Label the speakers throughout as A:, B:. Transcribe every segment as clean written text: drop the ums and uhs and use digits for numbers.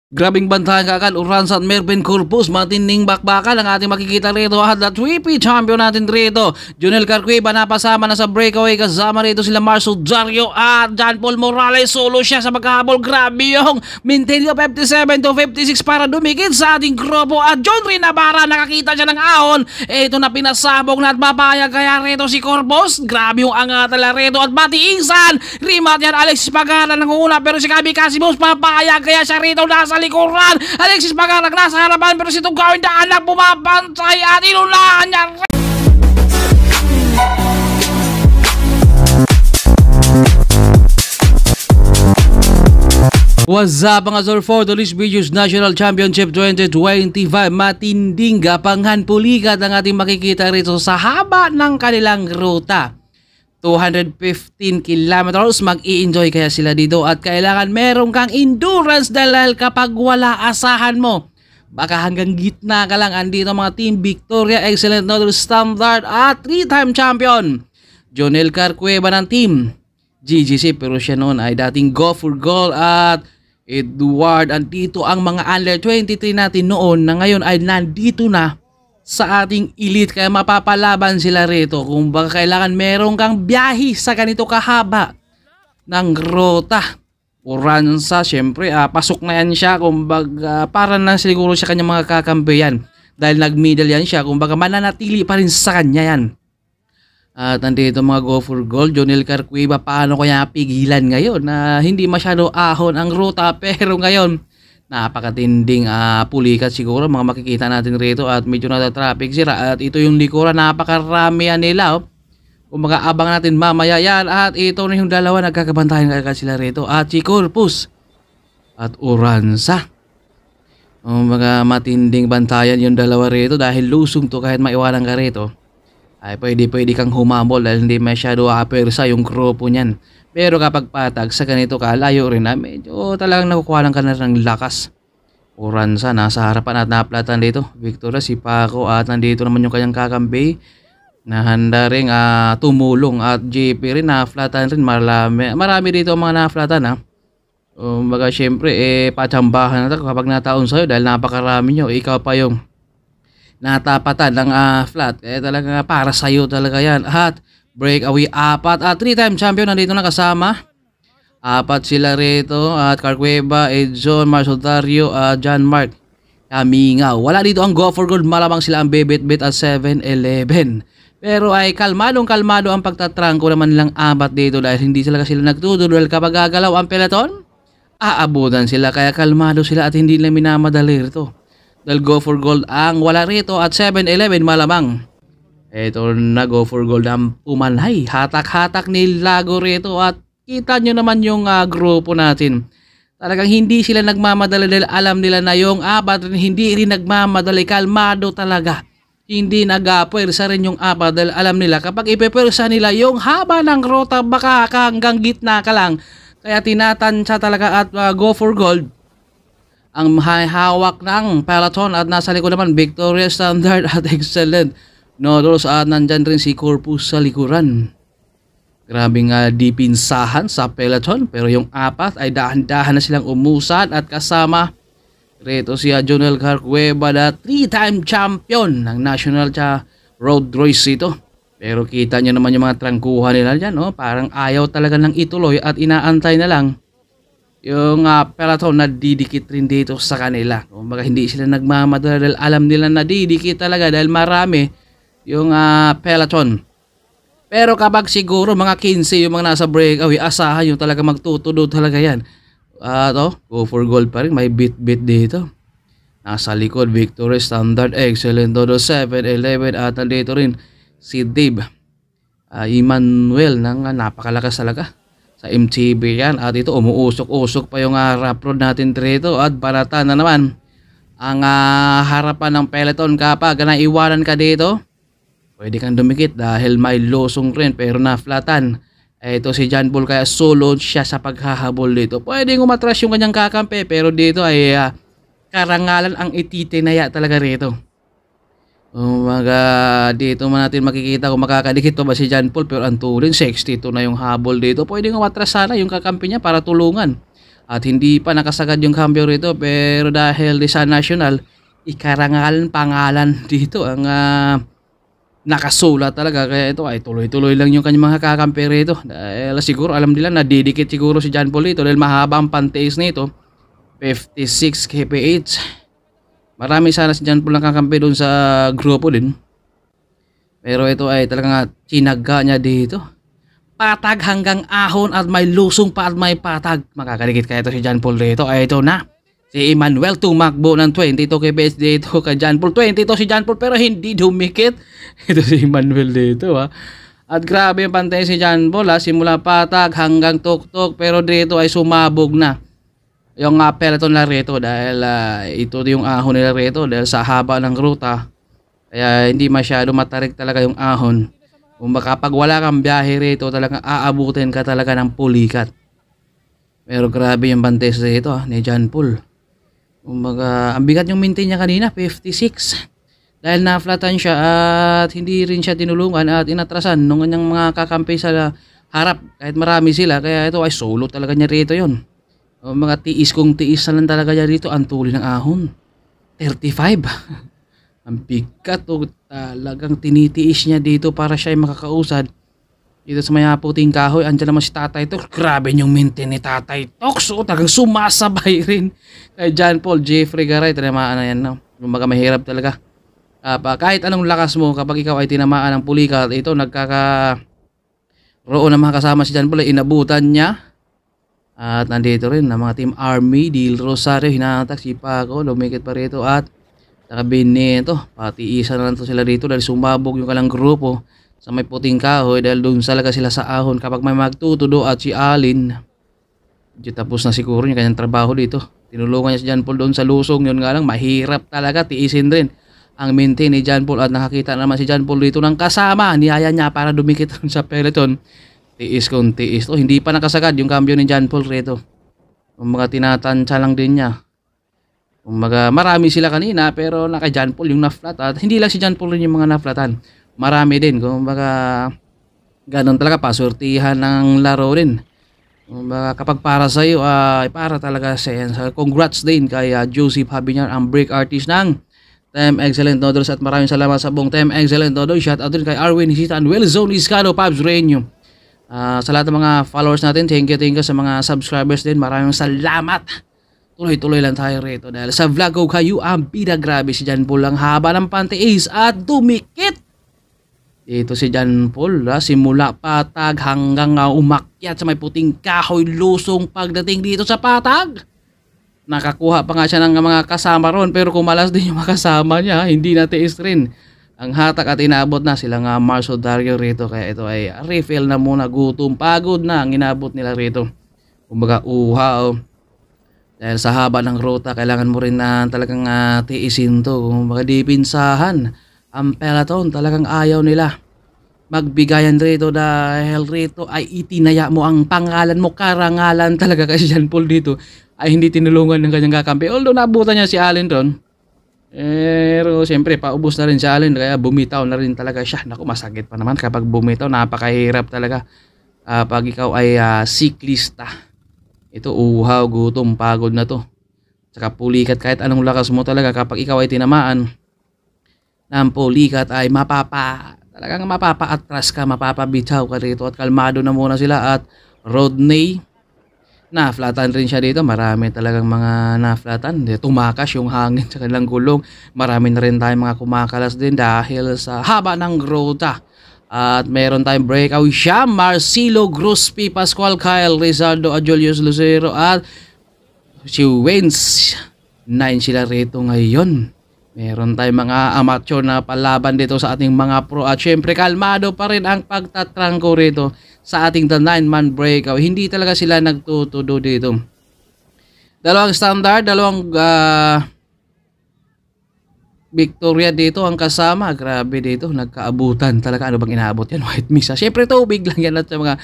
A: Grabing bantayan kaagad Uranza at Mervin Corpus, matinding bakbakan ang ating makikita rito at the 3P champion natin rito. Junel Carcuiba napasama na sa breakaway, kasama rito sila Marcio Dario at John Paul Morales, solo siya sa magkahabol. Grabe yung maintain 57 to 56 para dumikit sa ating grupo at John Rinabara nakakita siya ng ahon. Ito na pinasabog na at mapayag kaya rito si Corpus. Grabe yung angatala rito at matiingsan. Rimat yan Alexis Pagana nanguna pero si Kabi Casimos papayag kaya siya rito nasa likuran. Alexis Pagana nasa harapan pero si Tugawin Daanak bumabantay at inunahan niya. What's up mga Zor for the Rich Videos National Championship 2025? Matinding gapanghan pulikat ang ating makikita rito sa haba ng kanilang ruta. 215 kilometers, mag-i-enjoy kaya sila dito at kailangan meron kang endurance dahil kapag wala asahan mo baka hanggang gitna ka lang. Andito mga team Victoria, Excellent Noodle Standard at 3-time champion Jonel Carcuiba ng team GGC, pero siya noon ay dating Go for Gold at Edward. Andito ang mga under 23 natin noon na ngayon ay nandito na sa ating elite kaya mapapalaban sila rito. Kung baka kailangan meron kang biyahe sa ganito kahaba ng rota. Uranza, syempre pasok na yan siya. Kung baga para na siguro siya kanyang mga kakampiyan dahil nag-middle yan siya. Kung baga mananatili pa rin sa kanya yan. At nandito mga Go for Gold, Jonel Carcuiba, paano kaya pigilan ngayon na hindi masyado ahon ang ruta pero ngayon napakatinding pulikat siguro mga makikita natin rito at medyo nata-traffic sila at ito yung likuran, napakarami yan nila. Kung mag-aabang natin mamaya yan at ito na yung dalawa nagkakabantayan agad sila rito at si Corpus at Uranza. Mga matinding bantayan yung dalawa rito dahil lusong to, kahit maiwanan ka rito ay pwede kang humabol dahil hindi masyado apersa yung grupo niyan. Pero kapag patag sa ganito ka, layo rin na medyo talagang nakukuha lang ka na ng lakas. Uranza nasa harapan at naplatan dito. Victoria si Paco at nandito naman yung kanyang kakampi na handa rin tumulong at JP rin naflatan rin. Marami dito mga naflatan ha. Baga syempre patsambahan na kapag nataon sa'yo dahil napakarami nyo. Ikaw pa yung natapatan ng flat. Kaya talaga para sa'yo talaga yan. At breakaway apat at 3-time champion nandito na kasama. Apat sila rito at Carcuiba, Edson, Marcio Dario at John Mark Kamingaw. Wala dito ang Go for Gold, malamang sila ang bebet-bet at 7-11. Pero ay kalmado ang pagtatrangko naman nilang apat dito dahil hindi sila nagtutudol. Kapag gagalaw ang peloton, aabutan sila kaya kalmado sila at hindi nila minamadali rito. Dahil Go for Gold ang wala rito at 7-11 malamang. Ito na Go for Gold ang pumanhay. Hatak-hatak ni Lago rito at kita nyo naman yung grupo natin. Talagang hindi sila nagmamadali dahil alam nila na yung apat hindi rin nagmamadali. Kalmado talaga. Hindi nag-pwersa rin yung apat dahil alam nila kapag ipepwersa nila yung haba ng rota baka hanggang gitna ka lang. Kaya tinatansya talaga at Go for Gold ang hawak ng peloton at nasa likod naman Victoria, Standard at Excellent Noodles at nandyan rin si Corpus sa likuran. Grabing dipinsahan sa peloton pero yung apat ay dahan-dahan na silang umusad at kasama rito si Jonel Carcuiba na 3-time champion ng National Road Race ito. Pero kita nyo naman yung mga trangkuhan nila dyan, no? Parang ayaw talaga ng ituloy at inaantay na lang yung peloton na didikit rin dito sa kanila. Kumbaga hindi sila nagmamadala dahil alam nila na didikit talaga dahil marami yung peloton. Pero kapag siguro mga 15 yung mga nasa breakaway, asahan yung talaga magtutudod talaga yan. Go for Gold pa rin, may bit-bit dito. Nasa likod, Victoria, Standard, Excellent, Dodo 7-11 at nandito rin si Dave Emmanuel ng napakalakas talaga. Sa MTB yan at ito umuusok-usok pa yung rap road natin dito at barata na naman ang harapan ng peloton. Kapag naiwanan ka dito, pwede kang dumikit dahil may losong rin pero na-flatan. Ito si John Paul kaya solo siya sa paghahabol dito. Pwede umatras yung kanyang kakampi pero dito ay karangalan ang ititinaya talaga rito. Dito man natin makikita kung makakadikit pa ba si John Paul pero ang tulin 62 na yung habol dito. Pwede umatras sana yung kakampi niya para tulungan. At hindi pa nakasagad yung cambio rito, pero dahil di sa national, ikarangalan pangalan dito ang nakasulat talaga. Kaya ito ay tuloy-tuloy lang yung kanyang mga kakampi rito. Dahil siguro alam nila na didikit siguro si John Paul dito dahil mahaba ang pantiis nito. 56 kph. Marami sana si John Paul ang kakampi doon sa grupo din. Pero ito ay talagang chinaga niya dito. Patag hanggang ahon at may lusong pa at may patag. Makakadikit kaya ito si John Paul dito. Ay ito na. Si Emmanuel tumakbo ng 22 kbs dito kay John Paul. 22 si John Paul pero hindi dumikit. Ito si Emmanuel dito ha. At grabe yung pantay si John Paul ha. Simula patag hanggang tuktok pero dito ay sumabog na yung peloton na rito dahil ito yung ahon nila rito dahil sa haba ng ruta. Kaya hindi masyado matarik talaga yung ahon. Kung kapag wala kang biyahe rito talagang aabutin ka talaga ng pulikat. Pero grabe yung bantes rito ni John Paul. Kumbaga, ang bigat yung maintain niya kanina, 56. Dahil na-flatan siya at hindi rin siya tinulungan at inatrasan nung kanyang mga kakampi sa harap. Kahit marami sila, kaya ito ay solo talaga niya rito yun. Mga tiis kung tiis na lang talaga niya rito, ang tuli ng ahon. 35. Ang bigat talagang tinitiis niya dito para siya ay makakausad. Dito sa may puting kahoy, andyan naman si Tatay Tox. Grabe yung maintain ni Tatay Tox. Talagang sumasabay rin kay John Paul. Jeffrey Garay, tinamaan na yan. No? Kumbaga mahirap talaga. Kahit anong lakas mo, kapag ikaw ay tinamaan ng pulikat, ito nagkakaroon ng mga kasama si John Paul, ay inabutan niya. At nandito rin ng mga Team Army, Dil Rosario, hinahatak si Paco, lumikit pa rito at nakabini ito. Pati isa na lang to sila dito dahil sumabog yung kalang grupo sa may puting kahoy dahil doon talaga sila sa ahon kapag may magtutudo at si Alin tapos na siguro yung kanyang trabaho dito. Tinulungan niya si John Paul doon sa lusong, yun nga lang mahirap talaga, tiisin rin ang maintain ni John Paul at nakakita naman si John Paul dito ng kasama, niyaya niya para dumikit sa peloton. Tiis kung tiis to, hindi pa nakasagad yung cambio ni John Paul rito. Kumbaga tinatansya lang din niya. Kumbaga marami sila kanina pero naka John Paul yung na-flat at hindi lang si John Paul rin yung mga na-flatan. Marami din, kumbaga ganun talaga, pasortihan ng laro din. Kumbaga kapag para sa iyo ay para talaga sa yan. So, congrats din kay Joseph Habinyar, ang break artist ng Team Excellent Noodles at maraming salamat sa buong Team Excellent Noodles. Shout out din kay Arwin Hisita and Wilson Iscano, Pabs Reño. Sa lahat ng mga followers natin, thank you sa mga subscribers din. Maraming salamat. Tuloy-tuloy lang tayo rito dahil sa vlog ko kayo ang bida. Grabe si John Paul ang haba ng panties at dumikit. Ito si John Paul, simula patag hanggang umakyat sa may puting kahoy, lusong pagdating dito sa patag. Nakakuha pa nga siya ng mga kasama ron pero kumalas din yung mga kasama niya, hindi natiis rin ang hatak at inabot na sila nga Marso Dario rito. Kaya ito ay refill na muna, gutom, pagod na ang inabot nila rito. Kumbaga uhaw. Dahil sa haba ng ruta, kailangan mo rin na talagang tiisin to. Kumbaga di pinsahan. Ang peloton talagang ayaw nila magbigayan rito dahil rito ay itinaya mo ang pangalan mo, karangalan talaga kasi John Paul dito ay hindi tinulungan ng kanyang kakampi. Although nabutan niya si Allen ron, pero siyempre paubos na rin si Allen kaya bumitaw na rin talaga siya. Naku, masakit pa naman kapag bumitaw, napakahirap talaga pag ikaw ay siklista. Ito uhaw, gutom, pagod na to. Saka pulikat, kahit anong lakas mo talaga kapag ikaw ay tinamaan ng pulikat ay talagang mapapa-atras ka, mapapabitaw ka rito at kalmado na muna sila. At Rodney, na-flatan rin siya dito. Marami talagang mga na-flatan. Tumakas yung hangin sa kanilang gulong. Marami na rin tayong mga kumakalas din dahil sa haba ng ruta. At meron tayong breakout siya, Marcelo Grospi, Pascual Kyle, Rizaldo, Julius Lucero at si Waynes. 9 sila rito ngayon. Meron tayong mga amateur na palaban dito sa ating mga pro. At syempre kalmado pa rin ang pagtatrangko rito sa ating the 9-man breakout. Hindi talaga sila nagtutudo dito. Dalawang standard, dalawang Victoria dito ang kasama. Grabe dito, nagkaabutan talaga. Ano bang inaabot yan? White mist. Syempre tubig lang yan at sa mga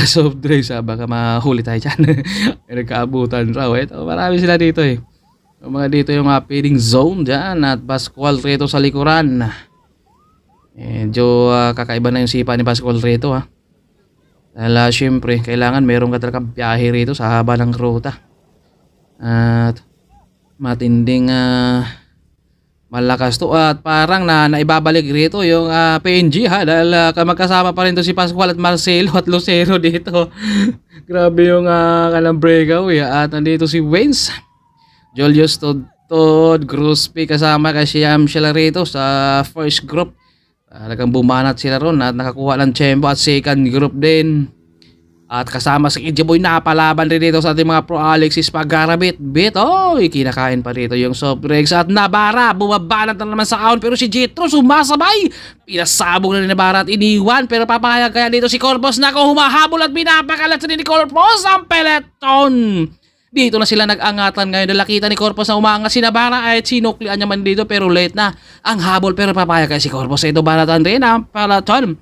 A: soft drinks. Baka mahuli tayo dyan. Nagkaabutan raw. Ito, marami sila dito eh. Mga dito yung feeding zone dyan at Pascual rito sa likuran. Medyo kakaiba na yung sipa ni Pascual rito ha. Dahil syempre kailangan meron ka talaga biyahe rito sa haba ng ruta. At matinding malakas to at parang naibabalik rito yung PNG ha dahil magkasama pa rin to si Pascual at Marcelo at Lucero dito. Grabe yung kanang breakaway at nandito si Waynes, Julius Todd, Grospe kasama kay Siam sila rito sa first group. Talagang bumanat sila ron at nakakuha ng tempo at second group din. At kasama si KJ Boy napalaban rin dito sa ating mga pro. Alexis Pagarabit. Kinakain pa rito yung soft drinks. At Navarra bumabanat na naman sa count pero si Jetro sumasabay. Pinasabog na ni Navarra at iniwan pero papahayag kaya dito si Corpus. Nako, humahabol at binapakalat sa ni Corpus ang peloton. Dito na sila nag-angatan ngayon. Nakita ni Corpus na umaangat si Navarra at sinuklian niya man dito pero late na ang habol pero papahayag kaya si Corpus. Ito banatan rin ang peloton.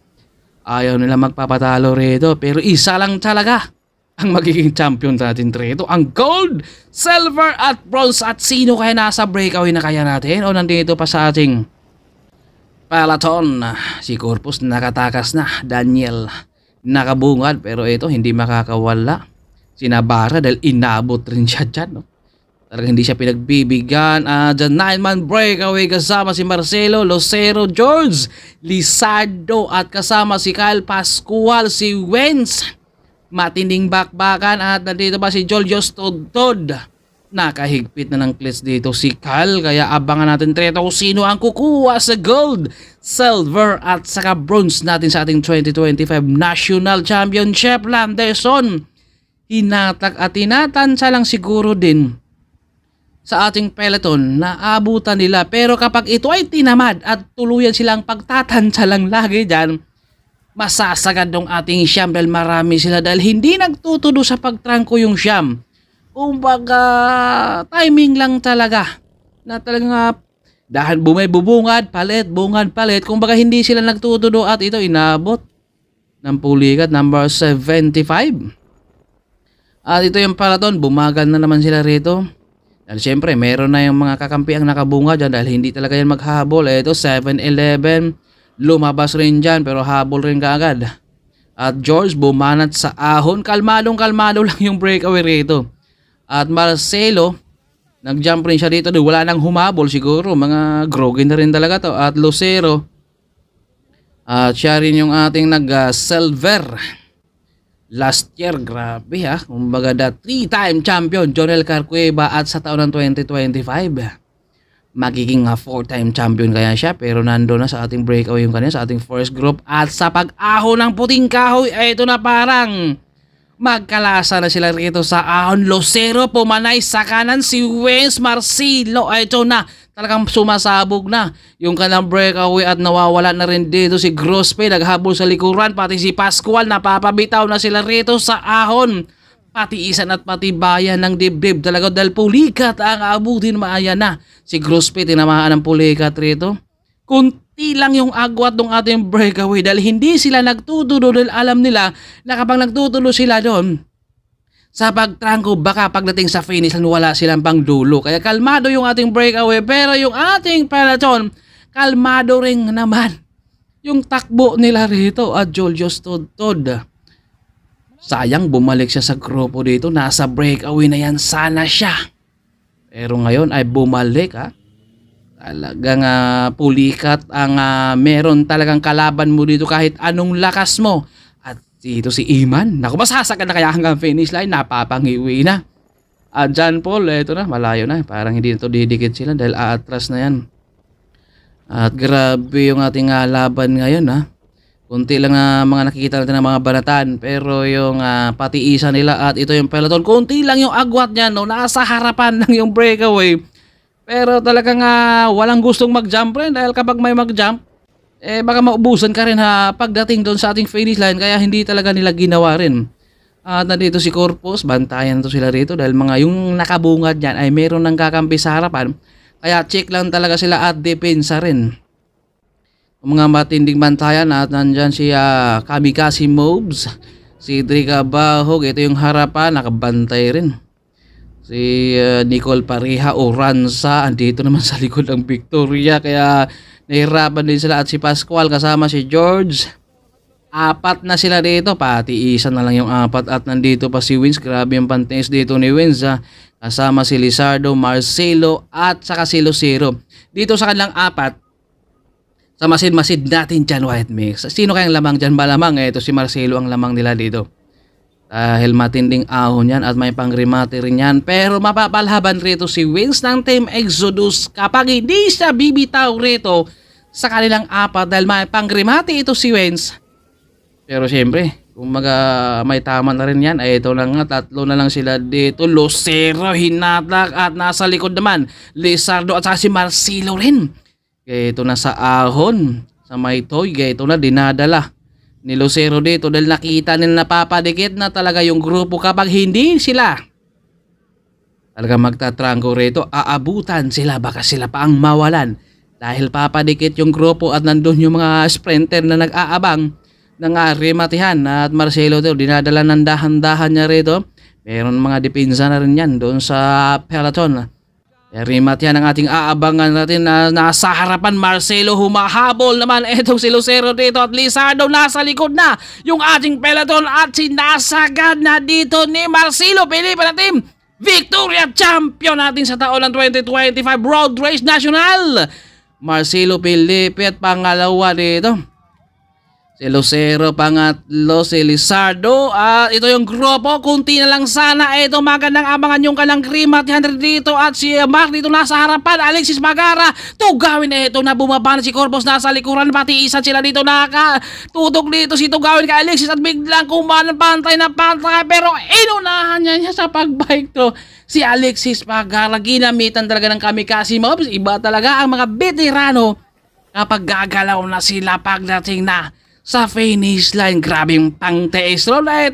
A: Ayaw nila magpapatalo rito pero isa lang talaga ang magiging champion natin rito. Ang gold, silver at bronze. At sino kaya nasa breakaway na kaya natin? O nandito pa sa ating peloton. Si Corpus nakatakas na. Daniel nakabungad pero ito hindi makakawala. Si Navarra dahil inabot rin siya dyan. No? Talagang hindi siya pinagbibigyan. Dyan 9-man breakaway kasama si Marcelo, Lucero, George, Lizardo at kasama si Kyle Pascual, si Wentz. Matinding bakbakan at nandito pa si Julius Todd. Nakahigpit na ng clits dito si Kyle kaya abangan natin trito kung sino ang kukuha sa gold, silver at saka bronze natin sa ating 2025 National Championship. Landerson, hinatak at tinatansya lang siguro din sa ating peloton na abutan nila pero kapag ito ay tinamad at tuluyan silang pagtatansya lang lagi dyan, masasagad ng ating Siam dahil marami sila dahil hindi nagtutudo sa pagtrangko yung Siam. Kumbaga timing lang talaga na talagang dahil bumibubungad palit, kumbaga hindi sila nagtutudo at ito inabot ng pulikat number 75. At ito yung peloton, bumagal na naman sila rito. Dahil siyempre, meron na yung mga kakampi ang nakabunga dyan dahil hindi talaga yan maghahabol. Ito, 7-11. Lumabas rin dyan pero habol rin kaagad. At George bumanat sa ahon. Kalmadong lang yung breakaway rito. At Marcelo, nag-jump rin siya dito. Wala nang humabol siguro. Mga groggy na rin talaga to. At Lucero. At siya rin yung ating nag-silver. Last year, grabe ha. Kumbaga the 3-time champion, Jonel Carcueva at sa taon ng 2025. Magiging 4-time champion kaya siya pero nando na sa ating breakaway yung kanya sa ating first group. At sa pag-ahon ng puting kahoy, ito na parang magkalasa na sila rito sa ahon. Lucero pumanay sa kanan si Waynes, Marcelo. Ito na. Talagang sumasabog na yung kanang breakaway at nawawala na rin dito si Grospe. Naghabol sa likuran pati si Pascual. Napapabitaw na sila rito sa ahon. Pati isan at pati bayan ng dibdib. Talaga dahil pulikat ang abutin maaya na. Si Grospe tinamaan ng pulikat rito. Kunti lang yung agwat ng ating breakaway dahil hindi sila nagtutulo dahil alam nila na kapag nagtutulo sila doon sa pagtrangko baka pagdating sa finish wala silang pang dulo. Kaya kalmado yung ating breakaway pero yung ating peloton kalmado rin naman yung takbo nila rito. At Julius Todd, sayang bumalik siya sa grupo dito. Nasa breakaway na yan sana siya pero ngayon ay bumalik ha. Talagang pulikat ang meron talagang kalaban mo dito kahit anong lakas mo. At dito si Iman, naku masasagad na kaya hanggang finish line, napapangiwi na. At John Paul, ito na, malayo na. Parang hindi na ito didikit sila dahil aatras na yan. At grabe yung ating laban ngayon ha. Kunti lang mga nakikita natin ng mga banatan pero yung patiisa nila at ito yung peloton. Kunti lang yung agwat niya no, nasa harapan ng yung breakaway. Pero talagang walang gustong mag-jump rin dahil kapag may mag-jump, baka maubusan ka rin pagdating doon sa ating finish line kaya hindi talaga nila ginawa rin. At nandito si Corpus, bantayan to sila rito dahil mga yung nakabungad niyan ay meron ng kakampi sa harapan. Kaya check lang talaga sila at depensa rin. Mga matinding bantayan at nandyan si Kamikaze Mobs, si Driga Bahog, ito yung harapan, nakabantay rin. Si Nicole Pareha Oranza, andito naman sa likod ng Victoria kaya nahirapan din sila at si Pascual kasama si George Apat na sila dito, pati isa na lang yung apat at nandito pa si Wins. Grabe yung panties dito ni Wins kasama si Lizardo, Marcelo at saka si Lucero. Dito sa kanilang apat, sa masid-masid natin dyan, White Mix. Sino kayang lamang dyan? Malamang ito si Marcelo ang lamang nila dito. Dahil matinding ahon yan at may pangrimate rin yan. Pero mapapalhaban rito si Wins ng Team Exodus kapag hindi siya bibitaw rito sa kanilang apat dahil may pangrimate ito si Wins. Pero siyempre, kung may tama na rin yan, ay ito na nga, tatlo na lang sila dito. Lucero, hinatak at nasa likod naman, Lizardo at saka si Marcelo rin. Kaya ito na sa ahon, sa may toy, kaya ito na dinadala ni Lucero dito dahil nakita nila napapadikit na talaga yung grupo kapag hindi sila talaga magtatranggo rito, aabutan sila, baka sila pa ang mawalan. Dahil papadikit yung grupo at nandun yung mga sprinter na nag-aabang ng rematihan at Marcelo ito dinadala ng dahan-dahan niya rito. Meron mga depensa na rin yan doon sa peloton. Rematihan ang ating aabangan natin na nasa harapan. Marcelo humahabol naman etong si Lucero dito at Lizardo nasa likod na yung ating peloton at sinasagad na dito ni Marcelo. Pilipan natin Victoria Champion natin sa taon ng 2025 Road Race National. Marcelo Pilipit pangalawa dito. Si Lucero pangatlo, si Lizardo. Ito yung grupo, kunti na lang sana. Ito magandang abangan yung kalang Grimat 100 dito. At si Mark dito nasa harapan. Alexis Magara. Tugawin na ito na bumaba na si Corpus nasa likuran. Pati isa sila dito nakatudog dito si Tugawin kay Alexis. At biglang kumanan pantay na pantay. Pero inunahan niya sa pagbike to. Si Alexis Magara. Ginamitan talaga ng kamikasi mobs. Iba talaga ang mga veterano kapag gagalaw na sila pagdating na sa finish line. Grabing pang-taste roulette.